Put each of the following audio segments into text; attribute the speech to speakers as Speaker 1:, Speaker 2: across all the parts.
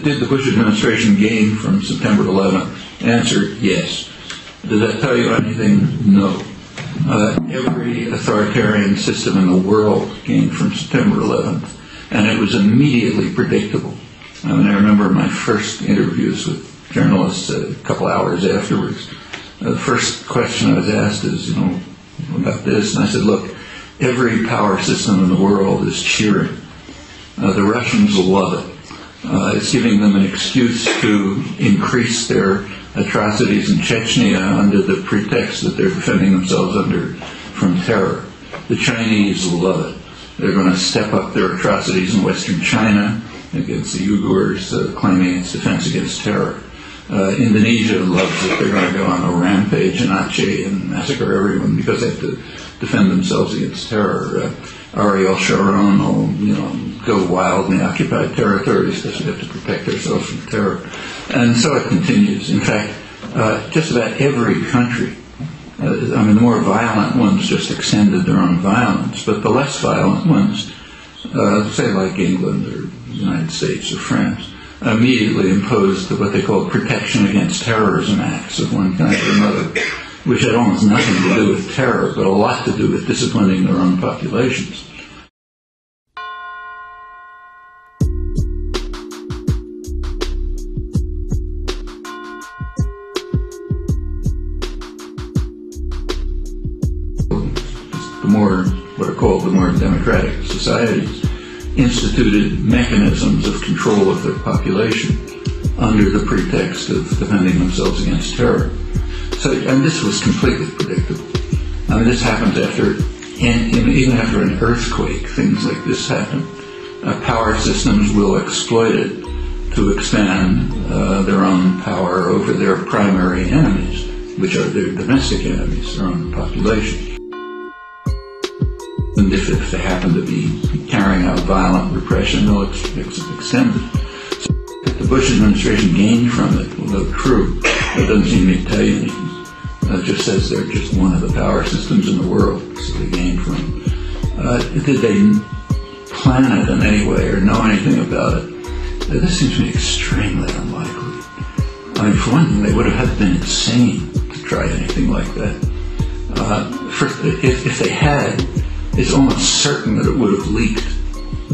Speaker 1: did the Bush administration gain from September 11th? Answer, yes. Does that tell you anything? No. Every authoritarian system in the world gained from September 11th, and it was immediately predictable. I mean, I remember my first interviews with journalists a couple hours afterwards. The first question I was asked is, about this, and I said, look, every power system in the world is cheering. The Russians love it. It's giving them an excuse to increase their atrocities in Chechnya under the pretext that they're defending themselves from terror. The Chinese love it. They're going to step up their atrocities in Western China against the Uyghurs, claiming it's defense against terror. Indonesia loves it. They're going to go on a rampage in Aceh and massacre everyone because they have to defend themselves against terror. Ariel Sharon will go wild in the occupied territories because we have to protect ourselves from terror. And so it continues. In fact, just about every country, the more violent ones just extended their own violence, but the less violent ones, say like England or the United States or France, immediately imposed what they call protection against terrorism acts of one kind or another, which had almost nothing to do with terror, but a lot to do with disciplining their own populations. What are called the more democratic societies, instituted mechanisms of control of their population under the pretext of defending themselves against terror. And this was completely predictable. This happens even after an earthquake, things like this happen. Power systems will exploit it to expand their own power over their primary enemies, which are their domestic enemies, their own population. And if they happen to be carrying out violent repression, they'll extend it. So if the Bush administration gained from it, although true, it doesn't seem to tell you anything. It just says they're just one of the power systems in the world, so they gained from it. Did they plan it in any way or know anything about it? This seems to me extremely unlikely. For one thing, they would have been insane to try anything like that. First, if they had, it's almost certain that it would have leaked.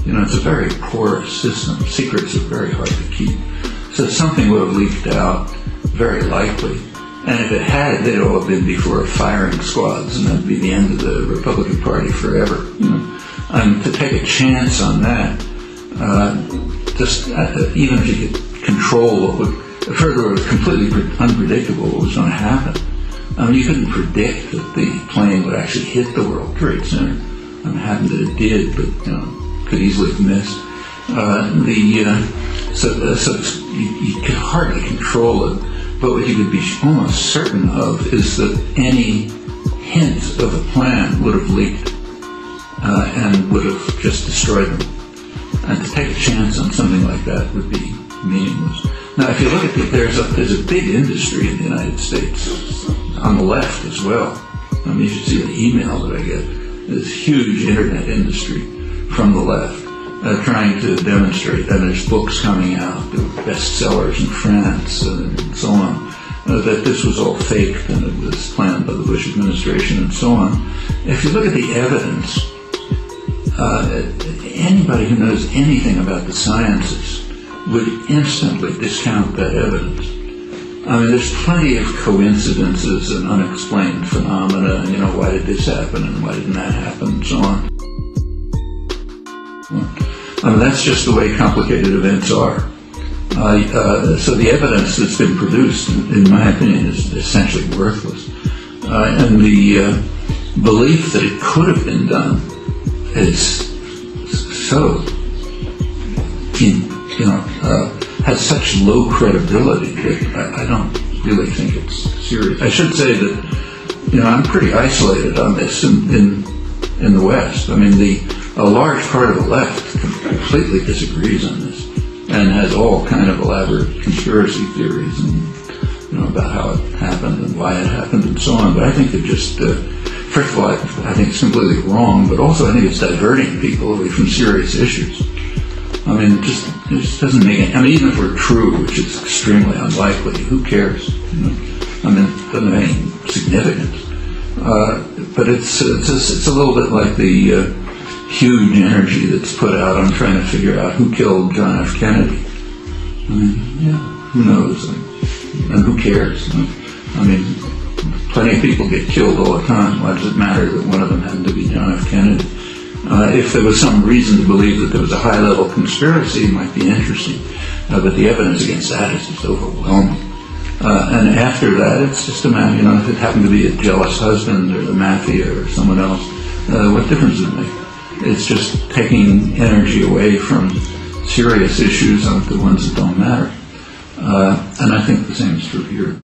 Speaker 1: It's a very porous system. Secrets are very hard to keep. So something would have leaked out, very likely. And if it had, they'd all have been before firing squads, and that'd be the end of the Republican Party forever. And to take a chance on that, even if you could control what would, further, it was completely unpredictable what was going to happen. You couldn't predict that the plane would actually hit the World Trade Center. It happened that it did, but could easily have missed. So you could hardly control it. But what you could be almost certain of is that any hint of a plan would have leaked and would have just destroyed them. And to take a chance on something like that would be meaningless. Now, if you look at there's a big industry in the United States on the left as well. You should see the email that I get. This huge internet industry from the left trying to demonstrate, and there's books coming out, bestsellers in France and so on, that this was all faked and it was planned by the Bush administration and so on. If you look at the evidence, anybody who knows anything about the sciences would instantly discount that evidence. There's plenty of coincidences and unexplained phenomena, why did this happen and why didn't that happen and so on. That's just the way complicated events are. So the evidence that's been produced, in my opinion, is essentially worthless. And the belief that it could have been done is so, has such low credibility that I don't really think it's serious. I should say that, I'm pretty isolated on this in the West. A large part of the left completely disagrees on this and has all kind of elaborate conspiracy theories and, about how it happened and why it happened and so on. But I think they're just, first of all, I think it's completely wrong, but also I think it's diverting people away from serious issues. Just It just doesn't make any, I mean, even if we're true, which is extremely unlikely, who cares? You know? I mean, it doesn't have any significance. But it's a little bit like the huge energy that's put out on trying to figure out who killed John F. Kennedy. I mean, yeah, who knows? And who cares? I mean, plenty of people get killed all the time. Why does it matter that one of them happened to be John F. Kennedy? If there was some reason to believe that there was a high-level conspiracy, it might be interesting. But the evidence against that is just overwhelming. And after that, it's just a matter, you know, if it happened to be a jealous husband or the mafia or someone else, what difference does it make? It's just taking energy away from serious issues onto the ones that don't matter. And I think the same is true here.